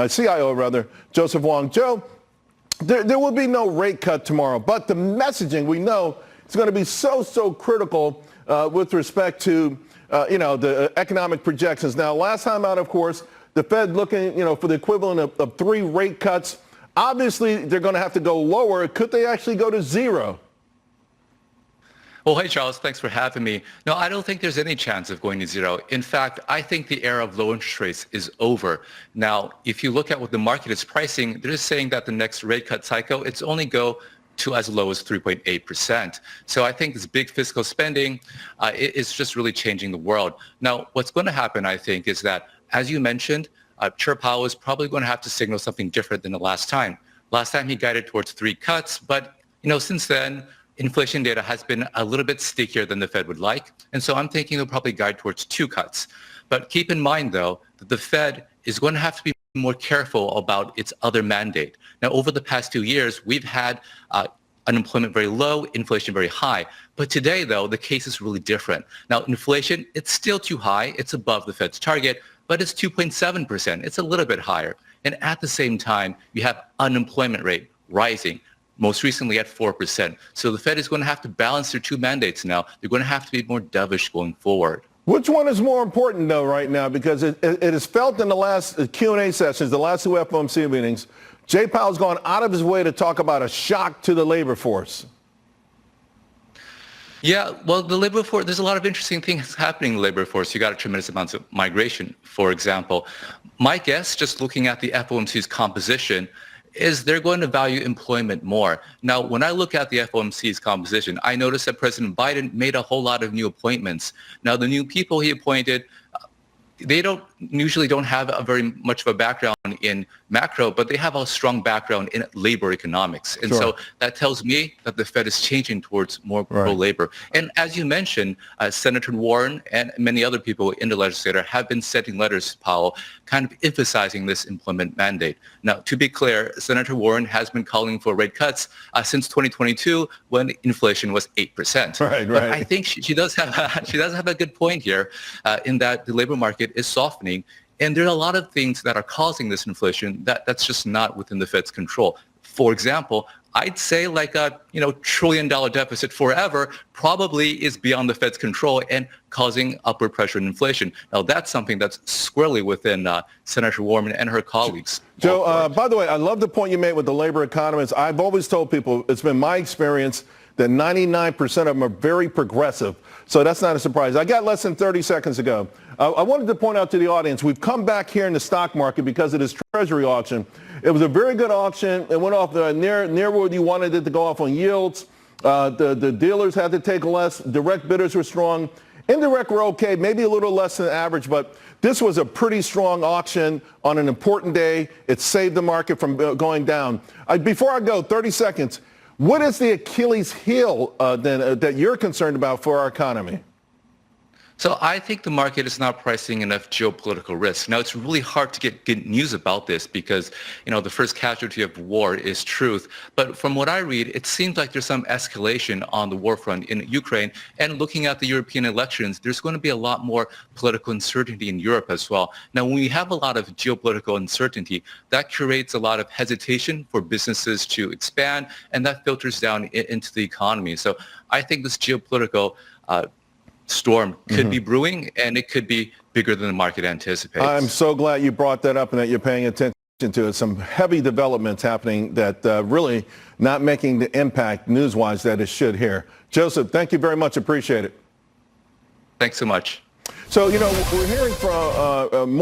CIO rather, Joseph Wong. Joe, there will be no rate cut tomorrow, but the messaging we know is going to be so critical with respect to the economic projections. Now, last time out, of course, the Fed looking for the equivalent of 3 rate cuts. Obviously, they're going to have to go lower. Could they actually go to 0? Well, hey, Charles, thanks for having me. No, I don't think there's any chance of going to 0. In fact, I think the era of low interest rates is over. Now, if you look at what the market is pricing, they're just saying that the next rate cut cycle, it's only go to as low as 3.8%. So I think this big fiscal spending is just really changing the world. Now, what's going to happen, I think, is that, as you mentioned, Chair Powell is probably going to have to signal something different than the last time. Last time he guided towards 3 cuts, but since then, inflation data has been a little bit stickier than the Fed would like. And so I'm thinking they'll probably guide towards 2 cuts. But keep in mind, though, that the Fed is going to have to be more careful about its other mandate. Now, over the past 2 years, we've had unemployment very low, inflation very high. But today, though, the case is really different. Now, inflation, it's still too high. It's above the Fed's target, but it's 2.7%. It's a little bit higher. And at the same time, you have unemployment rate rising, most recently at 4%. So the Fed is going to have to balance their 2 mandates now. They're going to have to be more dovish going forward. Which one is more important, though, right now? Because it is felt in the last Q&A sessions, the last 2 FOMC meetings, Jay Powell's gone out of his way to talk about a shock to the labor force. Yeah, well, the labor force, there's a lot of interesting things happening in the labor force. You got a tremendous amount of migration, for example. My guess, just looking at the FOMC's composition, is they're going to value employment more. Now, when I look at the FOMC's composition, I notice that President Biden made a whole lot of new appointments. Now, the new people he appointed, they usually don't have a very much of a background in macro, but they have a strong background in labor economics. And so that tells me that the Fed is changing towards more pro-labor. And as you mentioned, Senator Warren and many other people in the legislature have been sending letters to Powell, kind of emphasizing this employment mandate. Now, to be clear, Senator Warren has been calling for rate cuts since 2022 when inflation was 8%. But I think she does have a good point here in that the labor market is softening. And there are a lot of things that are causing this inflation that's just not within the Fed's control. For example, I'd say like a $1 trillion deficit forever probably is beyond the Fed's control and causing upward pressure in inflation. Now, that's something that's squarely within Senator Warren and her colleagues. Joe, by the way, I love the point you made with the labor economists. I've always told people, it's been my experience that 99% of them are very progressive. So that's not a surprise. I got less than 30 seconds ago. I wanted to point out to the audience, we've come back here in the stock market because of this Treasury auction. It was a very good auction. It went off near where you wanted it to go off on yields. The dealers had to take less. Direct bidders were strong. Indirect were okay, maybe a little less than average, but this was a pretty strong auction on an important day. It saved the market from going down. Before I go, 30 seconds. What is the Achilles heel that you're concerned about for our economy? So I think the market is not pricing enough geopolitical risk. Now, it's really hard to get good news about this because, the first casualty of war is truth. But from what I read, it seems like there's some escalation on the war front in Ukraine. And looking at the European elections, there's going to be a lot more political uncertainty in Europe as well. Now, when we have a lot of geopolitical uncertainty, that creates a lot of hesitation for businesses to expand, and that filters down into the economy. So I think this geopolitical storm could be brewing, and it could be bigger than the market anticipates. I'm so glad you brought that up and that you're paying attention to it. Some heavy developments happening that really not making the impact news-wise that it should here. Joseph, thank you very much. Appreciate it. Thanks so much. So, we're hearing from more